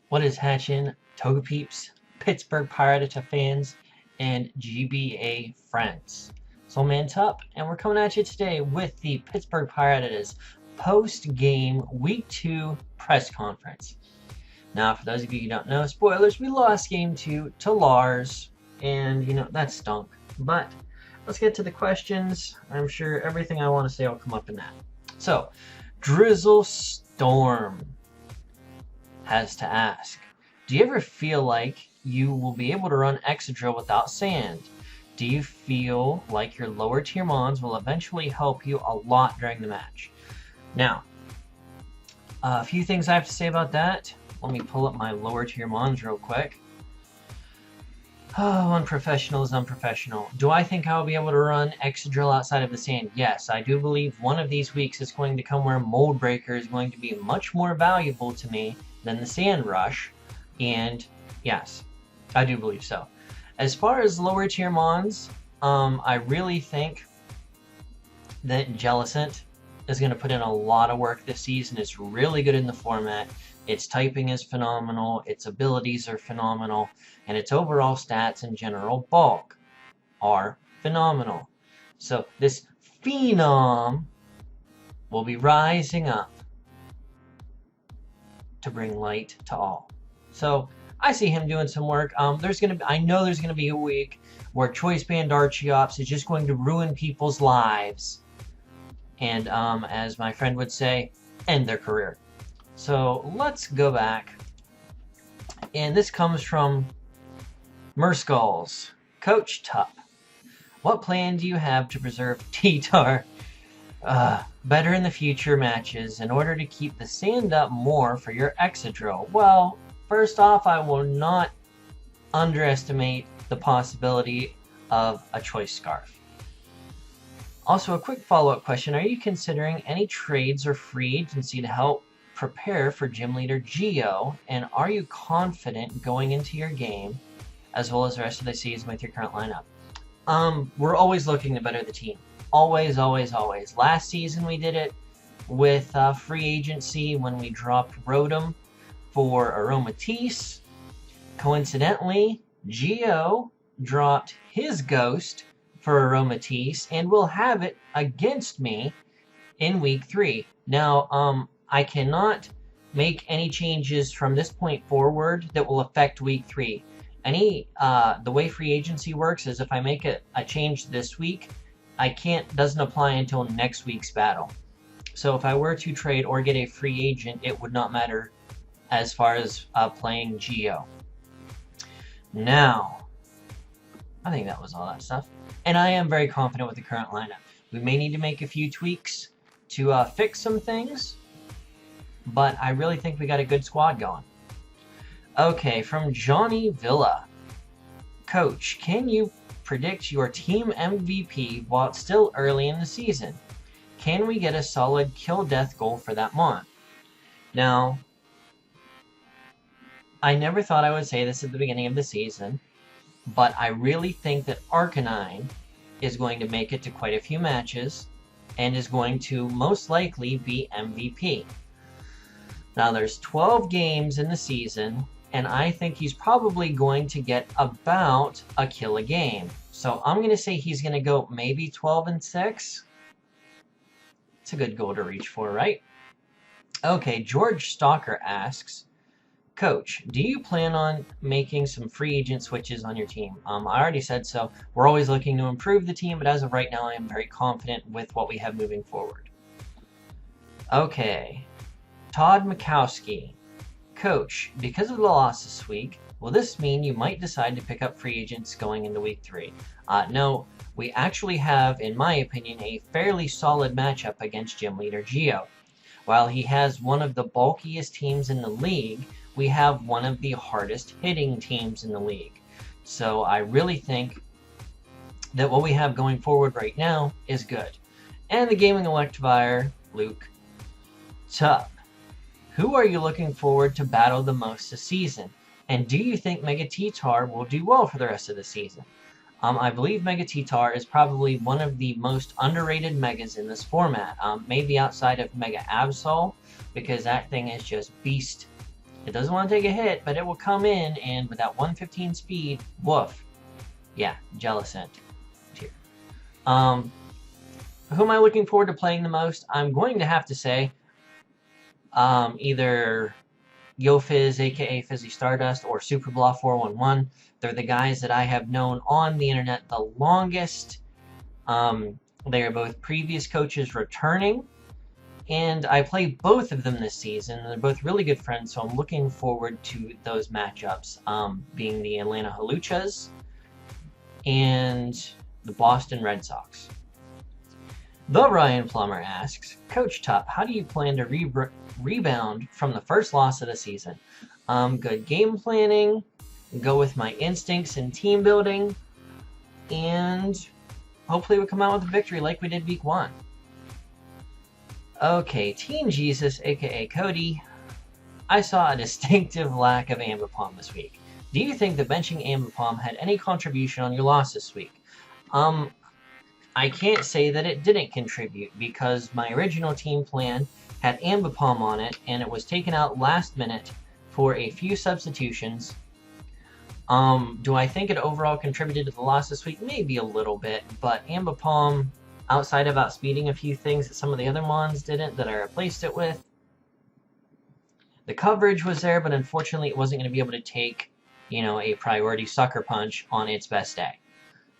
What is hatching, Togepeeps, Pittsburgh Pirates fans, and GBA friends? It's Oldmantup, and we're coming at you today with the Pittsburgh Pirates post-game Week 2 press conference. Now, for those of you who don't know, spoilers, we lost Game 2 to Lars, and, that stunk. But let's get to the questions. I'm sure everything I want to say will come up in that. So, Drizzle Storm has to ask, do you ever feel like you will be able to run Excadrill without sand? Do you feel like your lower tier mons will eventually help you a lot during the match? Now, a few things I have to say about that. Let me pull up my lower tier mons real quick. Oh, unprofessional is unprofessional. Do I think I will be able to run Excadrill outside of the sand? Yes, I do believe one of these weeks is going to come where Mold Breaker is going to be much more valuable to me than the Sand Rush, and yes, I do believe so. As far as lower tier mons, I really think that Jellicent is going to put in a lot of work this season. It's really good in the format. Its typing is phenomenal, its abilities are phenomenal, and its overall stats and general bulk are phenomenal. So this phenom will be rising up to bring light to all. So I see him doing some work. I know there's gonna be a week where Choice Band Archeops is just going to ruin people's lives, and as my friend would say, end their career. So let's go back, and this comes from Merskulls. Coach Tup, what plan do you have to preserve T-Tar better in the future matches in order to keep the sand up more for your Excadrill? Well, first off, I will not underestimate the possibility of a Choice Scarf. Also, a quick follow-up question. Are you considering any trades or free agency to help prepare for Gym Leader Geo? And are you confident going into your game as well as the rest of the season with your current lineup? We're always looking to better the team. Always, always, always. Last season we did it with free agency when we dropped Rotom for Aromatisse. Coincidentally, Geo dropped his Ghost for Aromatisse and will have it against me in Week 3. Now, I cannot make any changes from this point forward that will affect Week 3. The way free agency works is if I make a change this week, doesn't apply until next week's battle. So if I were to trade or get a free agent, it would not matter as far as playing Geo. Now, I think that was all that stuff. And I am very confident with the current lineup. We may need to make a few tweaks to fix some things, but I really think we got a good squad going. Okay, from Johnny Villa. Coach, can you predict your team MVP while it's still early in the season? Can we get a solid kill death goal for that month? Now, I never thought I would say this at the beginning of the season, but I really think that Arcanine is going to make it to quite a few matches and is going to most likely be MVP. Now, there's 12 games in the season, and I think he's probably going to get about a kill a game. So I'm going to say he's going to go maybe 12-6. It's a good goal to reach for, right? Okay, George Stalker asks, Coach, do you plan on making some free agent switches on your team? I already said so. We're always looking to improve the team, but as of right now, I am very confident with what we have moving forward. Okay, Todd Mikowski. Coach, because of the loss this week, will this mean you might decide to pick up free agents going into Week 3? No, we actually have, in my opinion, a fairly solid matchup against Gym Leader Geo. While he has one of the bulkiest teams in the league, we have one of the hardest hitting teams in the league. So I really think that what we have going forward right now is good. And the Gaming Electivire, Luke Tup. Who are you looking forward to battle the most this season? And do you think Mega T-Tar will do well for the rest of the season? I believe Mega T-Tar is probably one of the most underrated Megas in this format. Maybe outside of Mega Absol, because that thing is just beast. It doesn't want to take a hit, but it will come in, and with that 115 speed, woof. Yeah, Jellicent. Here. Who am I looking forward to playing the most? I'm going to have to say either YoFizz, aka Fizzy Stardust, or Superblaw 411. They're the guys that I have known on the internet the longest. They are both previous coaches returning, and I play both of them this season. They're both really good friends, so I'm looking forward to those matchups, being the Atlanta Haluchas and the Boston Red Sox. The Ryan Plummer asks, Coach Tup, how do you plan to rebound from the first loss of the season? Good game planning, go with my instincts and team building, and hopefully we'll come out with a victory like we did week 1. Okay, Teen Jesus, aka Cody, I saw a distinctive lack of Ambipom this week. Do you think that benching Ambipom had any contribution on your loss this week? I can't say that it didn't contribute, because my original team plan had Ambipom on it, and it was taken out last minute for a few substitutions. Do I think it overall contributed to the loss this week? Maybe a little bit, but Ambipom, outside of outspeeding a few things that some of the other mons didn't that I replaced it with, the coverage was there, but unfortunately it wasn't going to be able to take, a priority sucker punch on its best day.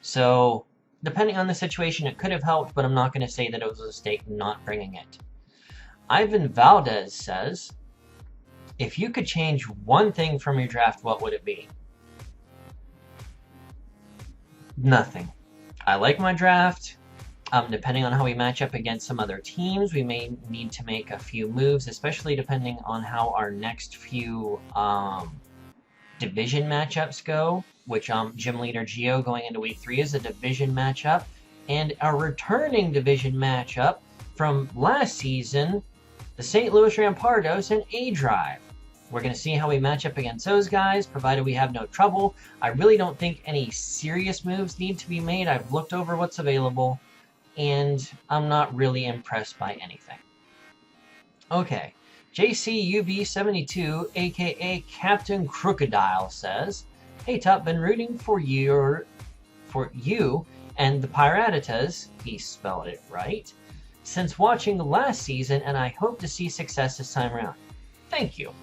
So, depending on the situation, it could have helped, but I'm not going to say that it was a mistake not bringing it. Ivan Valdez says, if you could change one thing from your draft, what would it be? Nothing. I like my draft. Depending on how we match up against some other teams, we may need to make a few moves, especially depending on how our next few division matchups go, which Gym Leader Geo going into week 3 is a division matchup, and our returning division matchup from last season, the St. Louis Rampardos and A-Drive. We're going to see how we match up against those guys, provided we have no trouble. I really don't think any serious moves need to be made. I've looked over what's available, and I'm not really impressed by anything. Okay, JCUB72, aka Captain Crocodile, says, Hey Tup, been rooting for you and the Piratitas, he spelled it right, since watching the last season, and I hope to see success this time around. Thank you.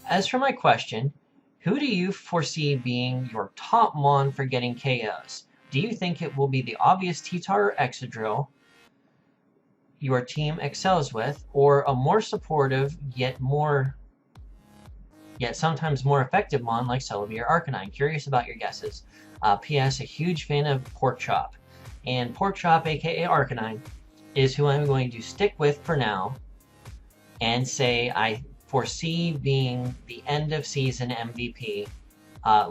As for my question, who do you foresee being your top mon for getting KOs? Do you think it will be the obvious T-Tar or Excadrill your team excels with, or a more supportive yet sometimes more effective mon like Celebi or Arcanine? Curious about your guesses. P.S. A huge fan of Pork Chop, and Pork Chop, aka Arcanine, is who I'm going to stick with for now, and say I foresee being the end of season MVP,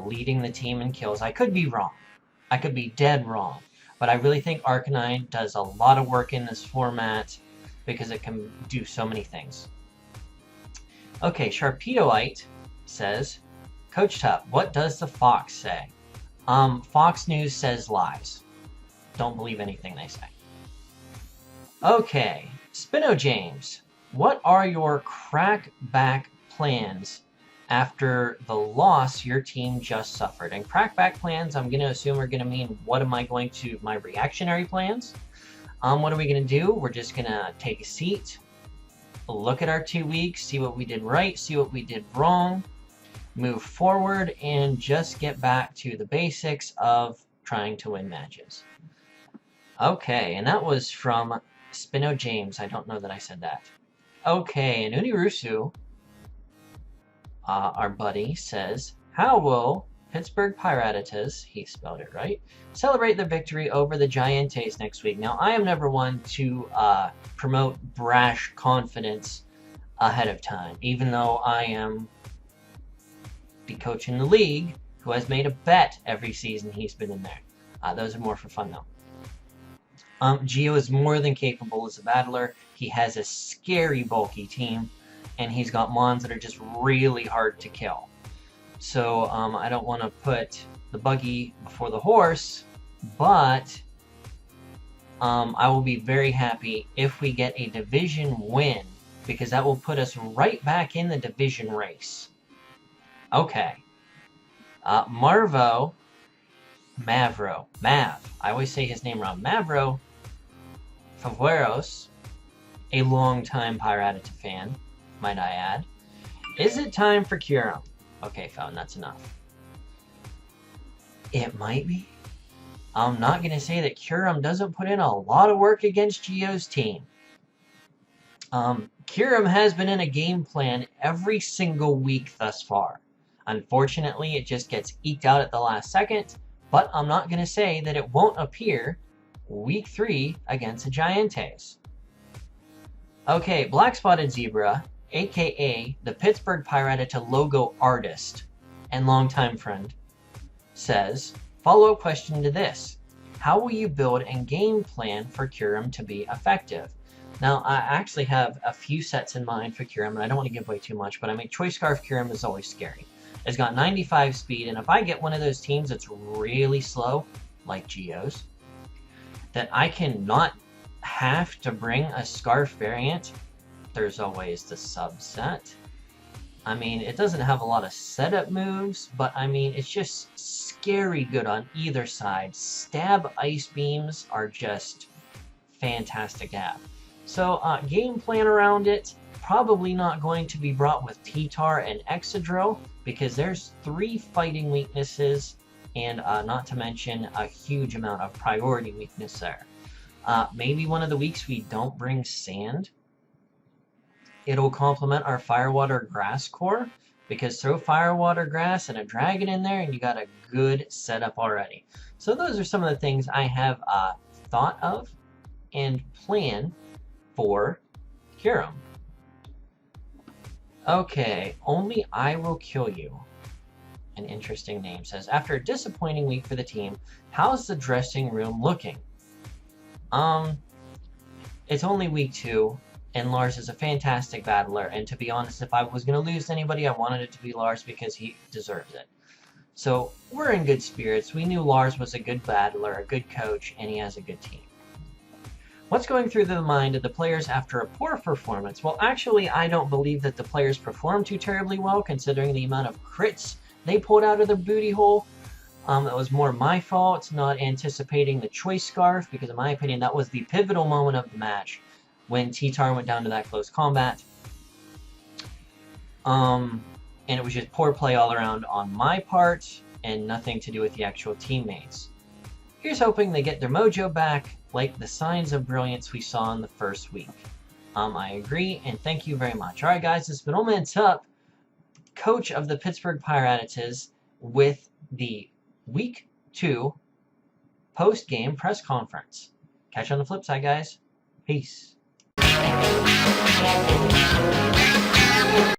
leading the team in kills. I could be wrong. I could be dead wrong. But I really think Arcanine does a lot of work in this format because it can do so many things. Okay, Sharpedoite says, Coach Tup, what does the Fox say? Fox News says lies. Don't believe anything they say. Okay, Spino James, what are your crackback plans after the loss your team just suffered? And crackback plans, I'm going to assume are going to mean my reactionary plans. What are we going to do? We're just going to take a seat, look at our 2 weeks, see what we did right, see what we did wrong, move forward, and just get back to the basics of trying to win matches. Okay, and that was from Spino James. I don't know that I said that. Okay, and Unirusu, our buddy, says, how will Pittsburgh Piratitas, he spelled it right, celebrate the victory over the Giants next week? Now, I am never one to promote brash confidence ahead of time, even though I am the coach in the league who has made a bet every season he's been in there. Those are more for fun, though. Gio is more than capable as a battler. He has a scary, bulky team, and he's got mons that are just really hard to kill. So I don't want to put the buggy before the horse, but I will be very happy if we get a division win because that will put us right back in the division race. Okay. Mav. I always say his name wrong. Mavro Favreros, a longtime Piratica fan, might I add. Is it time for Kiram? Okay, Fountain, that's enough. It might be. I'm not going to say that Kiram doesn't put in a lot of work against Geo's team. Kiram has been in a game plan every single week thus far. Unfortunately, it just gets eked out at the last second, but I'm not going to say that it won't appear week 3 against the Giants. Okay, Black Spotted Zebra, aka the Pittsburgh Piratica logo artist and longtime friend, says, follow-up question to this. How will you build and game plan for Kiram to be effective? Now, I actually have a few sets in mind for Kiram, and I don't want to give away too much, but I mean, Choice Scarf Kiram is always scary. It's got 95 speed, and if I get one of those teams that's really slow, like Geo's, that I cannot have to bring a Scarf variant, there's always the subset. I mean, it doesn't have a lot of setup moves, but I mean, it's just scary good on either side. Stab Ice Beams are just fantastic to have. So, game plan around it, probably not going to be brought with T-Tar and Excadrill, because there's 3 fighting weaknesses, and not to mention a huge amount of priority weakness there. Maybe one of the weeks we don't bring Sand. It'll complement our Firewater Grass core, because throw Firewater Grass and a Dragon in there, and you got a good setup already. So those are some of the things I have thought of and plan for Kiram. Okay, Only I Will Kill You. An interesting name. Says, after a disappointing week for the team, how's the dressing room looking? It's only week 2, and Lars is a fantastic battler, and to be honest, if I was going to lose to anybody, I wanted it to be Lars because he deserves it. So, we're in good spirits. We knew Lars was a good battler, a good coach, and he has a good team. What's going through the mind of the players after a poor performance? Well, actually, I don't believe that the players performed too terribly well, considering the amount of crits they pulled out of their booty hole. That was more my fault, not anticipating the Choice Scarf, because in my opinion, that was the pivotal moment of the match when T-Tar went down to that close combat. And it was just poor play all around on my part, and nothing to do with the actual teammates. Here's hoping they get their mojo back, like the signs of brilliance we saw in the first week. I agree, and thank you very much. Alright guys, it's been Oldmantup, coach of the Pittsburgh Piratas, with the Week 2 post-game press conference. Catch you on the flip side, guys. Peace.